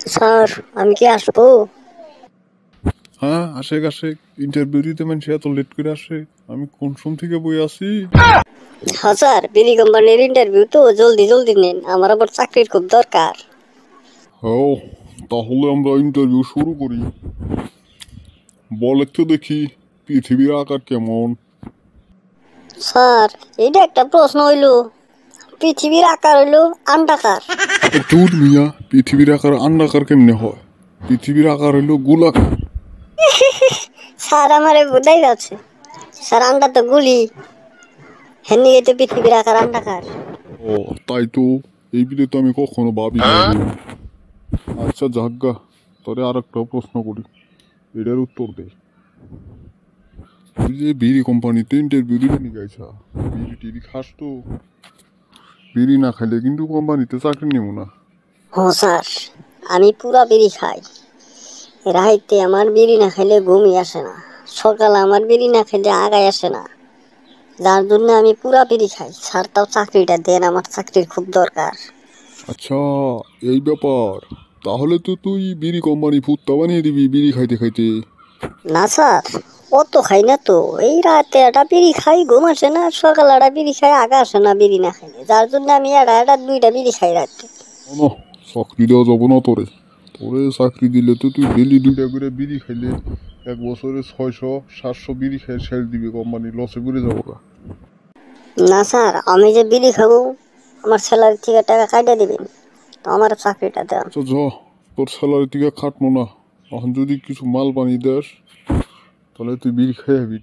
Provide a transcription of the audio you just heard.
Sir আমি কি আসবো? হ্যাঁ, আশেক আশেক ইন্টারভিউ দিতে মানুষ এত লেট করে আসে। আমি কোন সময় থেকে বই আছি। হ্যাঁ স্যার, বিড়ি কোম্পানির ইন্টারভিউ তো, জলদি জলদি নেন, আমার আবার চাকরির খুব দরকার। হ্যাঁ, তাহলে আমরা ইন্টারভিউ শুরু করি। বল একটু দেখি পৃথিবীর আকার কেমন। স্যার এইটা একটা প্রশ্ন হইলো, পৃথিবীর আকার হইলো আন্ডাকার। দূর মিয়া, পৃথিবীর আকার আন্ডাকার কেমনে হয়? পৃথিবীর আকার হইলো গোলাকার। স্যার আমারে বোঝাই যাচ্ছে, স্যার আন্ডা তো গুলি, হেন তো পৃথিবীর আকার আন্ডাকার। ও তাই তো, এই বিলে তো আমি কখনো ভাবি না। আচ্ছা যাজ্ঞা, তোরে আর একটা প্রশ্ন করি, এটার উত্তর দে। তুই যে বিড়ি কোম্পানিতে ইন্টারভিউ দিতে নিয়ে গাইছা, বিড়ি টিড়ি খাস তো? বিড়ি না খাইলে কিন্তু কোম্পানিতে চাকরি নেব না। ও স্যার, আমি পুরা বিড়ি খাই। রাইতে আমার বিড়ি না খাইলে ঘুমই আসে না, সকালে আমার বিড়ি না খাইলে আগায় আসে না, যার জন্য আমি পুরা বিড়ি খাই। স্যার তাও চাকরিটা দেন, আমার চাকরির খুব দরকার। আচ্ছা, এই ব্যাপার। তাহলে তো তুই বিড়ি কোম্পানি ফুত্তা বানিয়ে দিবি বিড়ি খাইতে খাইতে। না স্যার, অত খাই না তো, এই রাতে একটা বিড়ি খাই, ঘুম আসে না, সকালে একটা বিড়ি খাই, আগা আসে না বিড়ি না খাইলে, যার জন্য আমি এটা দুইটা বিড়ি খাই রাতে। না, চাকরি দেওয়া যাবো না তোরে। তোরে চাকরি দিলে তো তুই ডেলি 2টা করে বিড়ি খাইলে এক বছরে 600-700 বিড়ি খাই ছেড়ে দিবি, কোম্পানি লসে করে যাবো গা। না স্যার, আমি যে বিড়ি খাবো আমার স্যালারি থেকে টাকা কাটিয়ে দিবেন, তো আমার চাকরিটা দেন। আচ্ছা য, তোর স্যালারি থেকে খাটবো না। এখন যদি কিছু মাল বানিয়ে দেস তাহলে তুই বিড়ি খাই হবি।